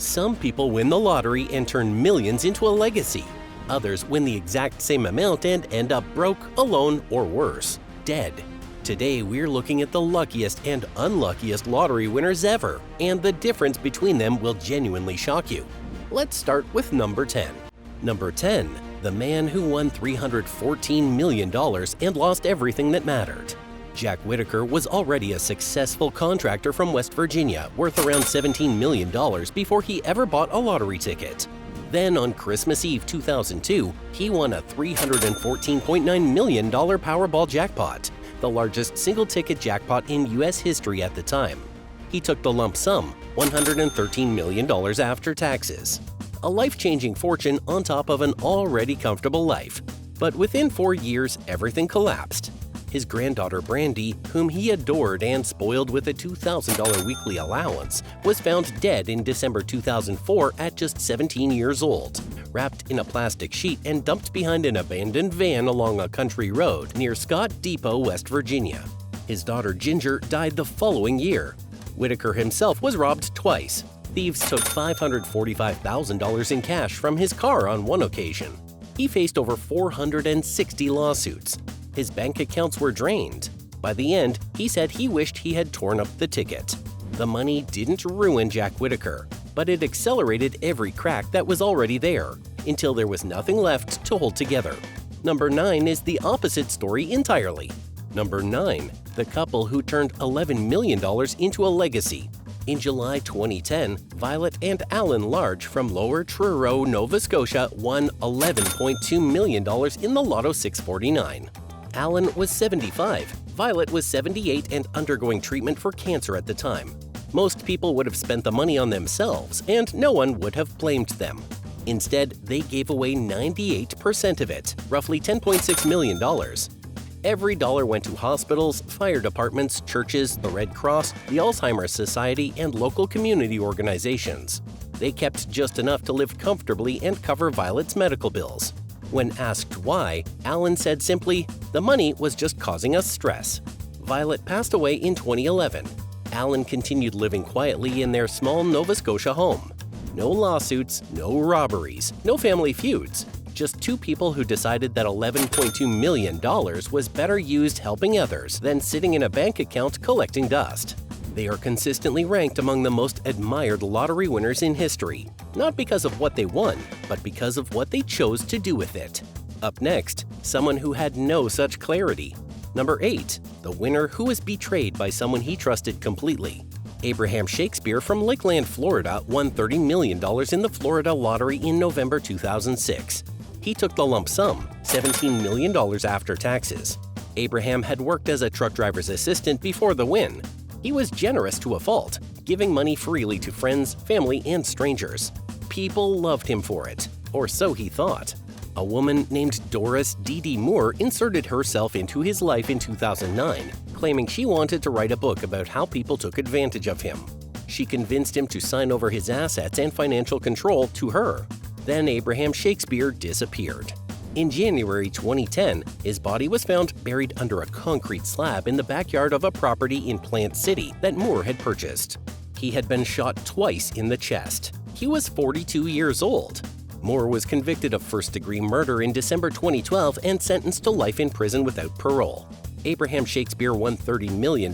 Some people win the lottery and turn millions into a legacy. Others win the exact same amount and end up broke, alone, or worse, dead. Today, we're looking at the luckiest and unluckiest lottery winners ever, and the difference between them will genuinely shock you. Let's start with number 10. Number 10. The man who won $314 million and lost everything that mattered. Jack Whittaker was already a successful contractor from West Virginia, worth around $17 million before he ever bought a lottery ticket. Then on Christmas Eve 2002, he won a $314.9 million Powerball jackpot, the largest single-ticket jackpot in U.S. history at the time. He took the lump sum, $113 million after taxes. A life-changing fortune on top of an already comfortable life. But within 4 years, everything collapsed. His granddaughter Brandy, whom he adored and spoiled with a $2,000 weekly allowance, was found dead in December 2004 at just 17 years old, wrapped in a plastic sheet and dumped behind an abandoned van along a country road near Scott Depot, West Virginia. His daughter Ginger died the following year. Whittaker himself was robbed twice. Thieves took $545,000 in cash from his car on one occasion. He faced over 460 lawsuits. His bank accounts were drained. By the end, he said he wished he had torn up the ticket. The money didn't ruin Jack Whittaker, but it accelerated every crack that was already there, until there was nothing left to hold together. Number 9 is the opposite story entirely. Number 9. The couple who turned $11 million into a legacy. In July 2010, Violet and Alan Large from Lower Truro, Nova Scotia won $11.2 million in the Lotto 649. Alan was 75, Violet was 78 and undergoing treatment for cancer at the time. Most people would have spent the money on themselves, and no one would have blamed them. Instead, they gave away 98% of it, roughly $10.6 million. Every dollar went to hospitals, fire departments, churches, the Red Cross, the Alzheimer's Society, and local community organizations. They kept just enough to live comfortably and cover Violet's medical bills. When asked why, Alan said simply, "The money was just causing us stress." Violet passed away in 2011. Alan continued living quietly in their small Nova Scotia home. No lawsuits, no robberies, no family feuds. Just two people who decided that $11.2 million was better used helping others than sitting in a bank account collecting dust. They are consistently ranked among the most admired lottery winners in history, not because of what they won, but because of what they chose to do with it. Up next, someone who had no such clarity. Number 8. The winner who was betrayed by someone he trusted completely. Abraham Shakespeare from Lakeland, Florida won $30 million in the Florida lottery in November 2006. He took the lump sum, $17 million after taxes. Abraham had worked as a truck driver's assistant before the win. He was generous to a fault, giving money freely to friends, family, and strangers. People loved him for it, or so he thought. A woman named Doris D.D. Moore inserted herself into his life in 2009, claiming she wanted to write a book about how people took advantage of him. She convinced him to sign over his assets and financial control to her. Then Abraham Shakespeare disappeared. In January 2010, his body was found buried under a concrete slab in the backyard of a property in Plant City that Moore had purchased. He had been shot twice in the chest. He was 42 years old. Moore was convicted of first-degree murder in December 2012 and sentenced to life in prison without parole. Abraham Shakespeare won $30 million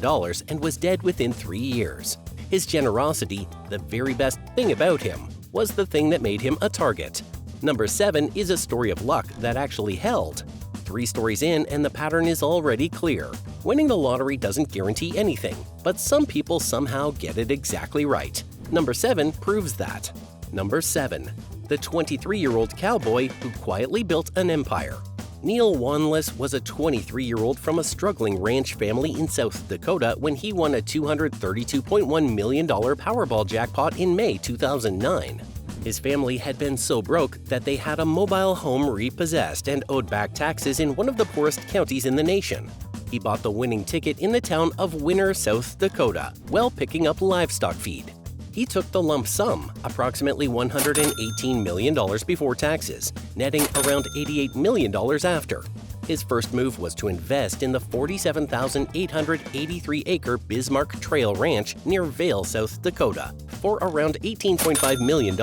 and was dead within 3 years. His generosity, the very best thing about him, was the thing that made him a target. Number 7 is a story of luck that actually held. 3 stories in and the pattern is already clear. Winning the lottery doesn't guarantee anything, but some people somehow get it exactly right. Number 7 proves that. Number 7. The 23-year-old cowboy who quietly built an empire. Neil Wanless was a 23-year-old from a struggling ranch family in South Dakota when he won a $232.1 million Powerball jackpot in May 2009. His family had been so broke that they had a mobile home repossessed and owed back taxes in one of the poorest counties in the nation. He bought the winning ticket in the town of Winner, South Dakota, while picking up livestock feed. He took the lump sum, approximately $118 million before taxes, netting around $88 million after. His first move was to invest in the 47,883-acre Bismarck Trail Ranch near Vail, South Dakota, for around $18.5 million.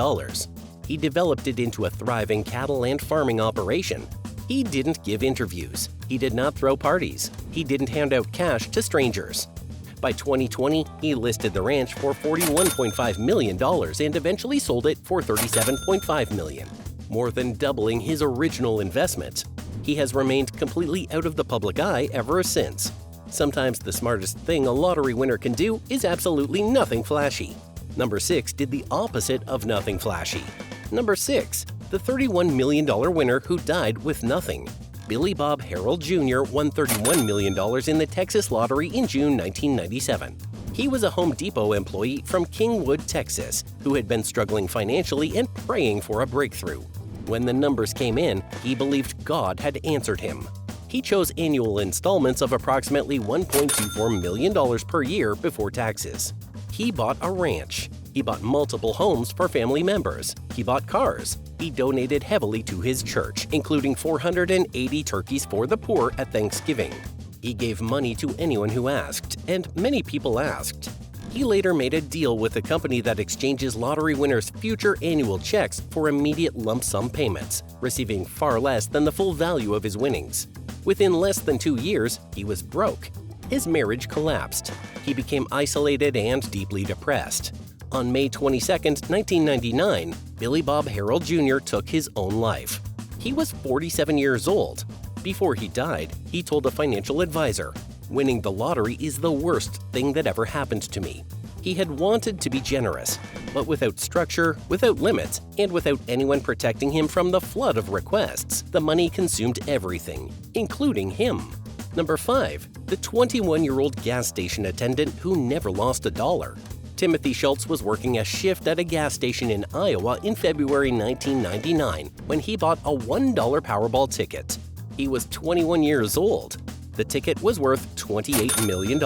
He developed it into a thriving cattle and farming operation. He didn't give interviews. He did not throw parties. He didn't hand out cash to strangers. By 2020, he listed the ranch for $41.5 million and eventually sold it for $37.5 million, more than doubling his original investment. He has remained completely out of the public eye ever since. Sometimes the smartest thing a lottery winner can do is absolutely nothing flashy. Number 6 did the opposite of nothing flashy. Number 6, the $31 million winner who died with nothing. Billy Bob Harrell Jr. won $31 million in the Texas lottery in June 1997. He was a Home Depot employee from Kingwood, Texas, who had been struggling financially and praying for a breakthrough. When the numbers came in, he believed God had answered him. He chose annual installments of approximately $1.24 million per year before taxes. He bought a ranch. He bought multiple homes for family members. He bought cars. He donated heavily to his church, including 480 turkeys for the poor at Thanksgiving. He gave money to anyone who asked, and many people asked. He later made a deal with a company that exchanges lottery winners' future annual checks for immediate lump sum payments, receiving far less than the full value of his winnings. Within less than 2 years, he was broke. His marriage collapsed. He became isolated and deeply depressed. On May 22, 1999, Billy Bob Harrell Jr. took his own life. He was 47 years old. Before he died, he told a financial advisor, "Winning the lottery is the worst thing that ever happened to me." He had wanted to be generous, but without structure, without limits, and without anyone protecting him from the flood of requests, the money consumed everything, including him. Number 5, the 21-year-old gas station attendant who never lost a dollar. Timothy Schultz was working a shift at a gas station in Iowa in February 1999 when he bought a $1 Powerball ticket. He was 21 years old. The ticket was worth $28 million.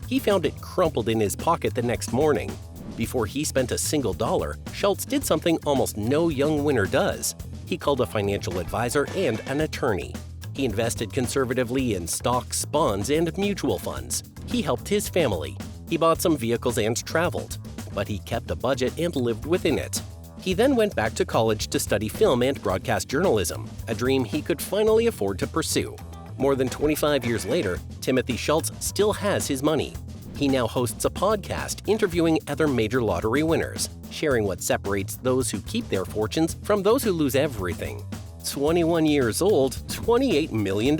He found it crumpled in his pocket the next morning. Before he spent a single dollar, Schultz did something almost no young winner does. He called a financial advisor and an attorney. He invested conservatively in stocks, bonds, and mutual funds. He helped his family. He bought some vehicles and traveled, but he kept a budget and lived within it. He then went back to college to study film and broadcast journalism, a dream he could finally afford to pursue. More than 25 years later, Timothy Schultz still has his money. He now hosts a podcast interviewing other major lottery winners, sharing what separates those who keep their fortunes from those who lose everything. 21 years old, $28 million,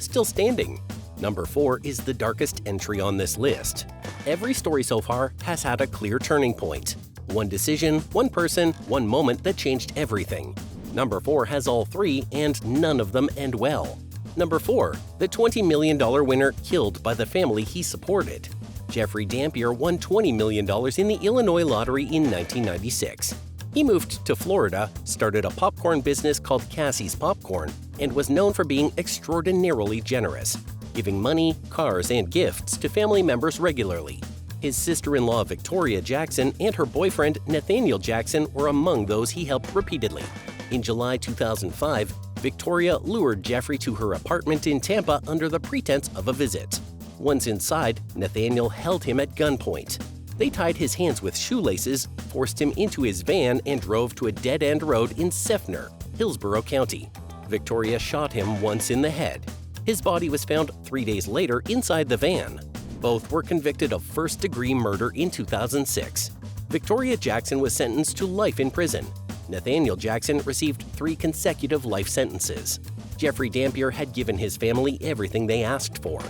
still standing. Number 4 is the darkest entry on this list. Every story so far has had a clear turning point. One decision, one person, one moment that changed everything. Number 4 has all three, and none of them end well. Number 4, the $20 million winner killed by the family he supported. Jeffrey Dampier won $20 million in the Illinois lottery in 1996. He moved to Florida, started a popcorn business called Cassie's Popcorn, and was known for being extraordinarily generous, giving money, cars, and gifts to family members regularly. His sister-in-law Victoria Jackson and her boyfriend Nathaniel Jackson were among those he helped repeatedly. In July 2005, Victoria lured Jeffrey to her apartment in Tampa under the pretense of a visit. Once inside, Nathaniel held him at gunpoint. They tied his hands with shoelaces, forced him into his van, and drove to a dead-end road in Seffner, Hillsborough County. Victoria shot him once in the head. His body was found 3 days later inside the van. Both were convicted of first-degree murder in 2006. Victoria Jackson was sentenced to life in prison. Nathaniel Jackson received 3 consecutive life sentences. Jeffrey Dampier had given his family everything they asked for.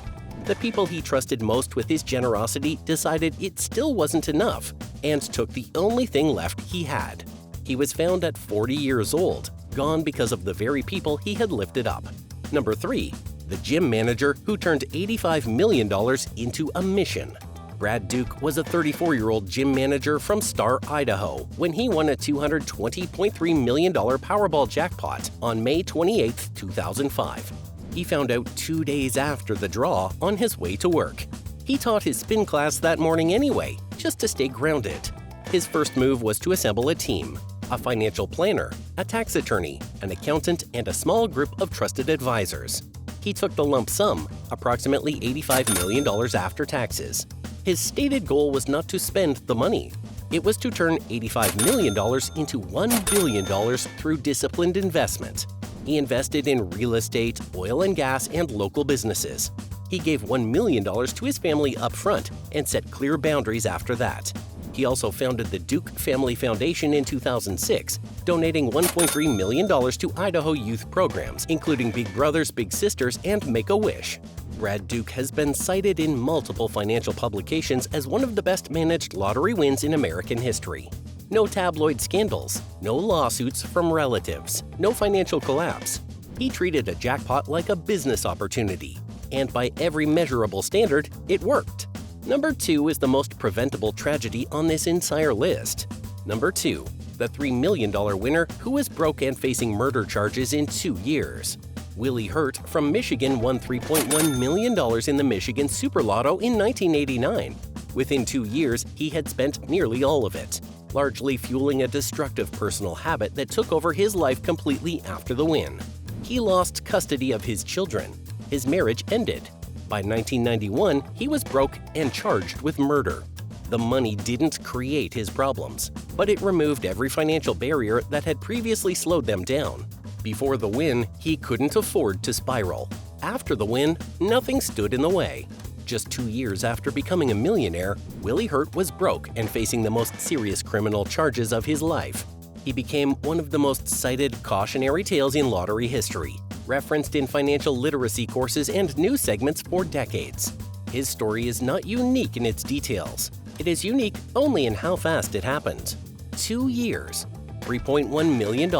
The people he trusted most with his generosity decided it still wasn't enough and took the only thing left he had. He was found at 40 years old, gone because of the very people he had lifted up. Number 3, the gym manager who turned $85 million into a mission. Brad Duke was a 34-year-old gym manager from Star, Idaho, when he won a $220.3 million Powerball jackpot on May 28, 2005. He found out 2 days after the draw on his way to work. He taught his spin class that morning anyway, just to stay grounded. His first move was to assemble a team: a financial planner, a tax attorney, an accountant, and a small group of trusted advisors. He took the lump sum, approximately $85 million after taxes. His stated goal was not to spend the money. It was to turn $85 million into $1 billion through disciplined investment. He invested in real estate, oil and gas, and local businesses. He gave $1 million to his family up front and set clear boundaries after that. He also founded the Duke Family Foundation in 2006, donating $1.3 million to Idaho youth programs, including Big Brothers Big Sisters and Make-A-Wish. Brad Duke has been cited in multiple financial publications as one of the best-managed lottery wins in American history. No tabloid scandals, no lawsuits from relatives, no financial collapse. He treated a jackpot like a business opportunity, and by every measurable standard, it worked. Number 2 is the most preventable tragedy on this entire list. Number 2, the $3 million winner who was broke and facing murder charges in 2 years. Willie Hurt from Michigan won $3.1 million in the Michigan Super Lotto in 1989. Within 2 years, he had spent nearly all of it, largely fueling a destructive personal habit that took over his life completely after the win. He lost custody of his children. His marriage ended. By 1991, he was broke and charged with murder. The money didn't create his problems, but it removed every financial barrier that had previously slowed them down. Before the win, he couldn't afford to spiral. After the win, nothing stood in the way. Just 2 years after becoming a millionaire, Willie Hurt was broke and facing the most serious criminal charges of his life. He became one of the most cited cautionary tales in lottery history, referenced in financial literacy courses and news segments for decades. His story is not unique in its details. It is unique only in how fast it happened. 2 years, $3.1 million.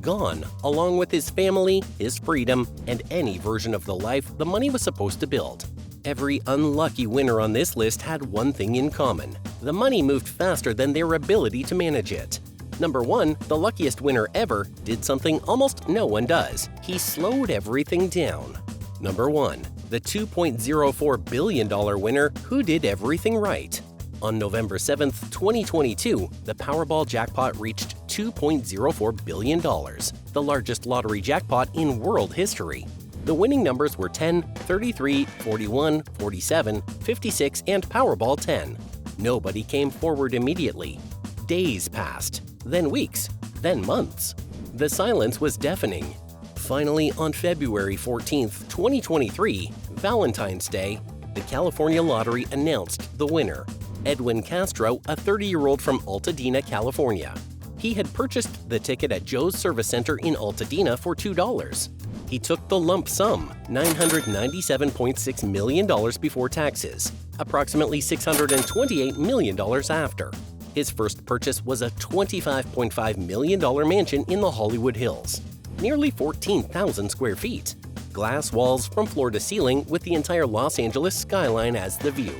Gone, along with his family, his freedom, and any version of the life the money was supposed to build. Every unlucky winner on this list had one thing in common. The money moved faster than their ability to manage it. Number 1, the luckiest winner ever, did something almost no one does. He slowed everything down. Number 1, the $2.04 billion winner who did everything right. On November 7, 2022, the Powerball jackpot reached $2.04 billion, the largest lottery jackpot in world history. The winning numbers were 10, 33, 41, 47, 56, and Powerball 10. Nobody came forward immediately. Days passed, then weeks, then months. The silence was deafening. Finally, on February 14, 2023, Valentine's Day, the California Lottery announced the winner, Edwin Castro, a 30-year-old from Altadena, California. He had purchased the ticket at Joe's Service Center in Altadena for $2. He took the lump sum, $997.6 million before taxes, approximately $628 million after. His first purchase was a $25.5 million mansion in the Hollywood Hills, nearly 14,000 square feet, glass walls from floor to ceiling with the entire Los Angeles skyline as the view.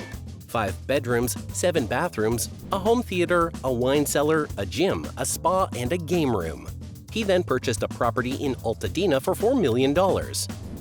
5 bedrooms, 7 bathrooms, a home theater, a wine cellar, a gym, a spa, and a game room. He then purchased a property in Altadena for $4 million.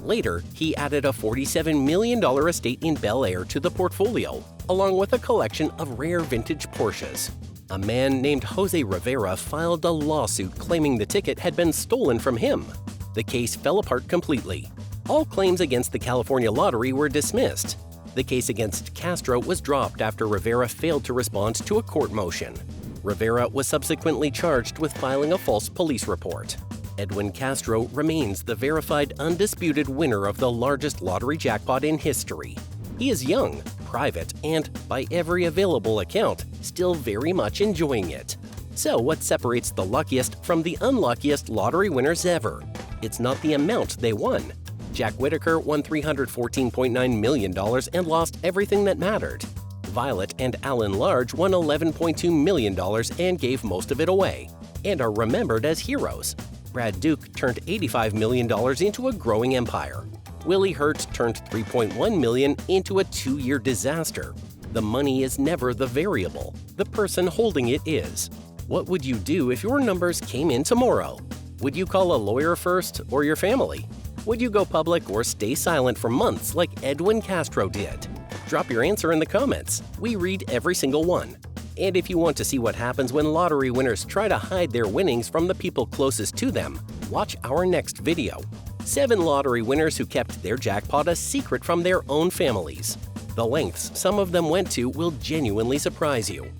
Later, he added a $47 million estate in Bel Air to the portfolio, along with a collection of rare vintage Porsches. A man named Jose Rivera filed a lawsuit claiming the ticket had been stolen from him. The case fell apart completely. All claims against the California Lottery were dismissed. The case against Castro was dropped after Rivera failed to respond to a court motion. Rivera was subsequently charged with filing a false police report. Edwin Castro remains the verified, undisputed winner of the largest lottery jackpot in history. He is young, private, and, by every available account, still very much enjoying it. So what separates the luckiest from the unluckiest lottery winners ever? It's not the amount they won. Jack Whitaker won $314.9 million and lost everything that mattered. Violet and Alan Large won $11.2 million and gave most of it away, and are remembered as heroes. Brad Duke turned $85 million into a growing empire. Willie Hurt turned $3.1 million into a 2-year disaster. The money is never the variable. The person holding it is. What would you do if your numbers came in tomorrow? Would you call a lawyer first or your family? Would you go public or stay silent for months like Edwin Castro did? Drop your answer in the comments. We read every single one. And if you want to see what happens when lottery winners try to hide their winnings from the people closest to them, watch our next video. 7 lottery winners who kept their jackpot a secret from their own families. The lengths some of them went to will genuinely surprise you.